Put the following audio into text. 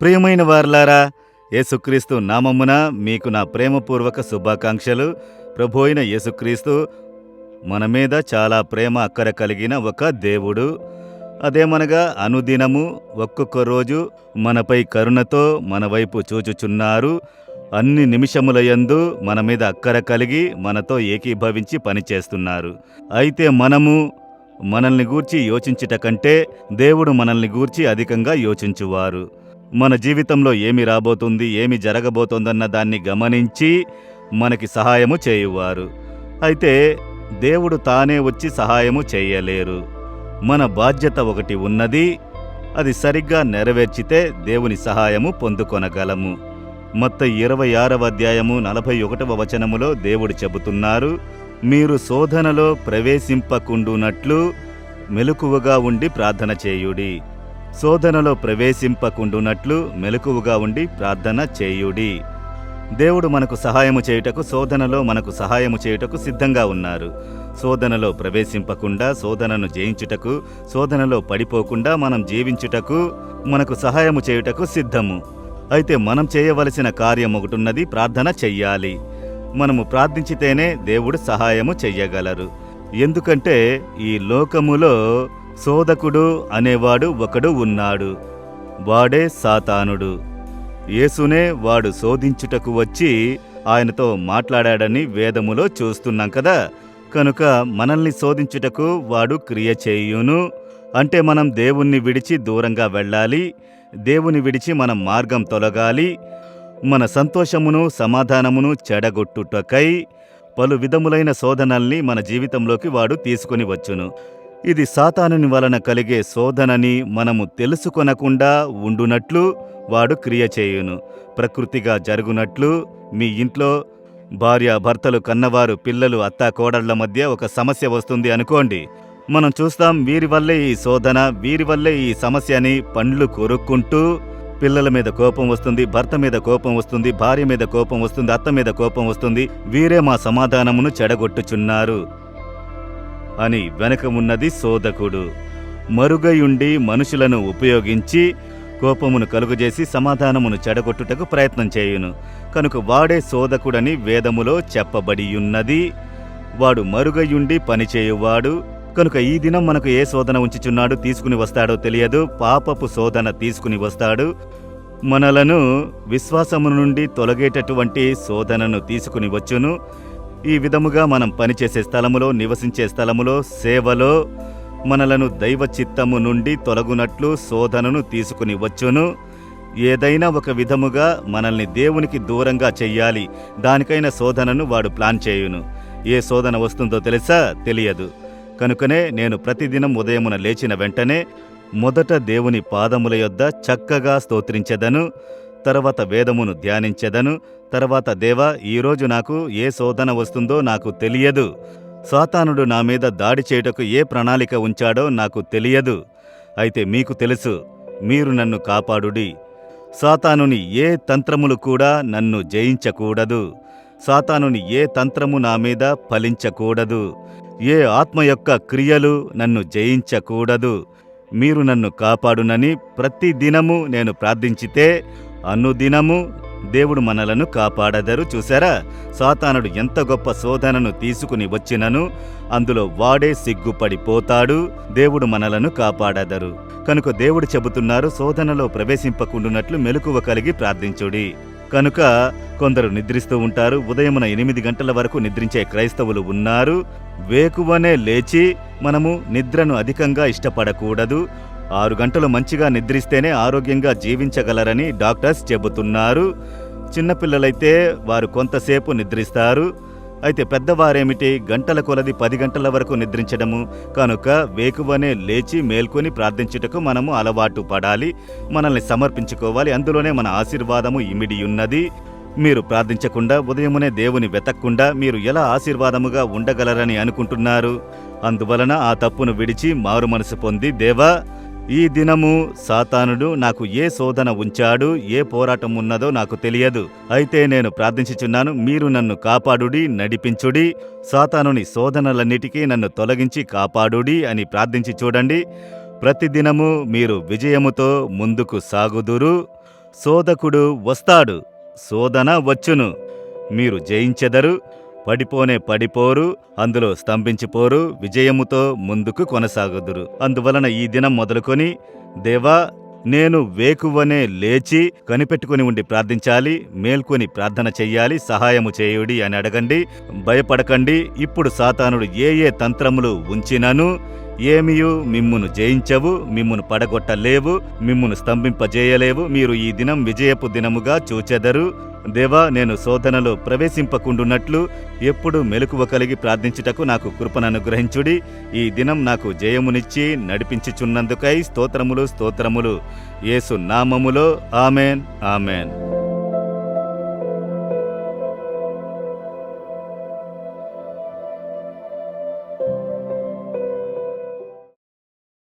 ప్రియమైన వారలారా, యేసుక్రీస్తు నామమున మీకు నా ప్రేమపూర్వక శుభాకాంక్షలు. ప్రభు అయిన యేసుక్రీస్తు మన మీద చాలా ప్రేమ అక్కర కలిగిన ఒక దేవుడు. అదేమనగా అనుదినము ఒక్కొక్క రోజు మనపై కరుణతో మన వైపు చూచుచున్నారు. అన్ని నిమిషములయందు మన మీద అక్కర కలిగి మనతో ఏకీభవించి పనిచేస్తున్నారు. అయితే మనల్ని గూర్చి యోచించుట కంటే దేవుడు మనల్ని గూర్చి అధికంగా యోచించువారు. మన జీవితంలో ఏమి రాబోతుంది, ఏమి జరగబోతోందన్న దాన్ని గమనించి మనకి సహాయము చేయువారు. అయితే దేవుడు తానే వచ్చి సహాయము చేయలేరు. మన బాధ్యత ఒకటి ఉన్నది. అది సరిగ్గా నెరవేర్చితే దేవుని సహాయము పొందుకొనగలము. మత్తయి 26వ అధ్యాయము 41వ వచనములో దేవుడు చెబుతున్నారు, మీరు శోధనలో ప్రవేశింపకుండునట్లు మెలకువగా ఉండి ప్రార్థన చేయుడి. శోధనలో ప్రవేశింపకుండునట్లు మెలకువగా ఉండి ప్రార్థన చేయుడి. దేవుడు మనకు సహాయము చేయుటకు, శోధనలో మనకు సహాయము చేయుటకు సిద్ధంగా ఉన్నారు. శోధనలో ప్రవేశింపకుండా, శోధనను జయించుటకు, శోధనలో పడిపోకుండా మనం జీవించుటకు, మనకు సహాయము చేయుటకు సిద్ధము. అయితే మనం చేయవలసిన కార్యం ఒకటున్నది, ప్రార్థన చెయ్యాలి. మనము ప్రార్థించితేనే దేవుడు సహాయము చెయ్యగలరు. ఎందుకంటే ఈ లోకములో శోధకుడు అనేవాడు ఒకడు ఉన్నాడు. వాడే సాతానుడు. యేసునే వాడు శోధించుటకు వచ్చి ఆయనతో మాట్లాడాడని వేదములో చూస్తున్నాం కదా. కనుక మనల్ని శోధించుటకు వాడు క్రియ చేయును. అంటే మనం దేవుణ్ణి విడిచి దూరంగా వెళ్ళాలి. దేవుని విడిచి మనం మార్గం తొలగాలి. మన సంతోషమును సమాధానమును చెడగొట్టుటకై పలు విధములైన శోధనల్ని మన జీవితంలోకి వాడు తీసుకుని వచ్చును. ఇది సాతానుని వలన కలిగే శోధనని మనము తెలుసుకొనకుండా ఉండునట్లు వాడు క్రియ చేయును. ప్రకృతిగా జరుగునట్లు మీ ఇంట్లో భార్యాభర్తలు, కన్నవారు, పిల్లలు, అత్తా కోడళ్ల మధ్య ఒక సమస్య వస్తుంది అనుకోండి. మనం చూస్తాం, వీరి వల్లే ఈ శోధన, వీరి వల్లే ఈ సమస్య అని పండ్లు కొరుక్కుంటూ పిల్లల మీద కోపం వస్తుంది, భర్త మీద కోపం వస్తుంది, భార్య మీద కోపం వస్తుంది, అత్త మీద కోపం వస్తుంది. వీరే మా సమాధానమును చెడగొట్టుచున్నారు అని వెనక ఉన్నది శోధకుడు. మరుగయుండి మనుషులను ఉపయోగించి కోపమును కలుగజేసి సమాధానమును చెడగొట్టుటకు ప్రయత్నం చేయును. కనుక వాడే శోధకుడని వేదములో చెప్పబడియున్నది. వాడు మరుగయుండి పనిచేయువాడు. కనుక ఈ దినం మనకు ఏ శోధన ఉంచుచున్నాడు, తీసుకుని వస్తాడో తెలియదు. పాపపు శోధన తీసుకుని వస్తాడు. మనలను విశ్వాసము నుండి తొలగేటటువంటి శోధనను తీసుకుని వచ్చును. ఈ విధముగా మనం పనిచేసే స్థలములో, నివసించే స్థలములో, సేవలో మనలను దైవ చిత్తము నుండి తొలగునట్లు శోధనను తీసుకుని వచ్చును. ఏదైనా ఒక విధముగా మనల్ని దేవునికి దూరంగా చెయ్యాలి. దానికైన శోధనను వాడు ప్లాన్ చేయును. ఏ శోధన వస్తుందో తెలుసా? తెలియదు. కనుకనే నేను ప్రతిదినం ఉదయమున లేచిన వెంటనే మొదట దేవుని పాదముల యొద్ద చక్కగా స్తోత్రించెదను. తర్వాత వేదమును ధ్యానించెదను. తర్వాత, దేవా, ఈరోజు నాకు ఏ శోధన వస్తుందో నాకు తెలియదు. సాతానుడు నా మీద దాడి చేయుటకు ఏ ప్రణాళిక ఉంచాడో నాకు తెలియదు. అయితే మీకు తెలుసు. మీరు నన్ను కాపాడుడి. సాతానుని ఏ తంత్రములు కూడా నన్ను జయించకూడదు. సాతానుని ఏ తంత్రము నా మీద ఫలించకూడదు. ఏ ఆత్మ యొక్క క్రియలు నన్ను జయించకూడదు. మీరు నన్ను కాపాడునని ప్రతి దినము నేను ప్రార్థించితే అనుదినము దేవుడు మనలను కాపాడదరు. చూశారా, సాతానుడు ఎంత గొప్ప శోధనను తీసుకుని వచ్చినను అందులో వాడే సిగ్గుపడిపోతాడు. దేవుడు మనలను కాపాడదరు. కనుక దేవుడు చెబుతున్నారు, శోధనలో ప్రవేశింపకుండునట్లు మెలకువ కలిగి ప్రార్థించుడి. కనుక కొందరు నిద్రిస్తూ ఉంటారు. ఉదయమున 8 గంటల వరకు నిద్రించే క్రైస్తవులు ఉన్నారు. వేకువనే లేచి మనము నిద్రను అధికంగా ఇష్టపడకూడదు. 6 గంటలు మంచిగా నిద్రిస్తేనే ఆరోగ్యంగా జీవించగలరని డాక్టర్స్ చెబుతున్నారు. చిన్నపిల్లలైతే వారు కొంతసేపు నిద్రిస్తారు. అయితే పెద్దవారేమిటి, గంటల కొలది 10 గంటల వరకు నిద్రించడము. కనుక వేకువనే లేచి మేల్కొని ప్రార్థించుటకు మనము అలవాటు పడాలి. మనల్ని సమర్పించుకోవాలి. అందులోనే మన ఆశీర్వాదము ఇమిడియున్నది. మీరు ప్రార్థించకుండా, ఉదయమునే దేవుని వెతక్కుండా మీరు ఎలా ఆశీర్వాదముగా ఉండగలరని అనుకుంటున్నారు? అందువలన ఆ తప్పును విడిచి మారు మనసు పొంది, దేవా, ఈ దినము సాతానుడు నాకు ఏ శోధన ఉంచాడు, ఏ పోరాటం ఉన్నదో నాకు తెలియదు. అయితే నేను ప్రార్థించుచున్నాను, మీరు నన్ను కాపాడుడి, నడిపించుడి. సాతానుని శోధనలన్నిటికీ నన్ను తొలగించి కాపాడుడి అని ప్రార్థించి చూడండి. ప్రతిదినము మీరు విజయముతో ముందుకు సాగుదురు. శోధకుడు వస్తాడు, శోధన వచ్చును. మీరు జయించెదరు, పడిపోరు, అందులో స్తంభించిపోరు, విజయముతో ముందుకు కొనసాగుదురు. అందువలన ఈ దినం మొదలుకొని, దేవా, నేను వేకువనే లేచి కనిపెట్టుకుని ఉండి ప్రార్థించాలి, మేల్కొని ప్రార్థన చెయ్యాలి, సహాయము చేయుడి అని అడగండి. భయపడకండి. ఇప్పుడు సాతానుడు ఏ తంత్రములు ఉంచినను ఏమియు మిమ్మును జయించవు, మిమ్మును పడగొట్టలేవు, మిమ్మును స్తంభింపజేయలేవు. మీరు ఈ దినం విజయపు దినముగా చూచెదరు. దేవా, నేను శోధనలో ప్రవేశింపకుండునట్లు ఎప్పుడు మెలకువ కలిగి ప్రార్థించుటకు నాకు కృపను అనుగ్రహించుడి. ఈ దినం నాకు జయమునిచ్చి నడిపించుచున్నందుకై స్తోత్రములు. యేసు నామములో ఆమెన్.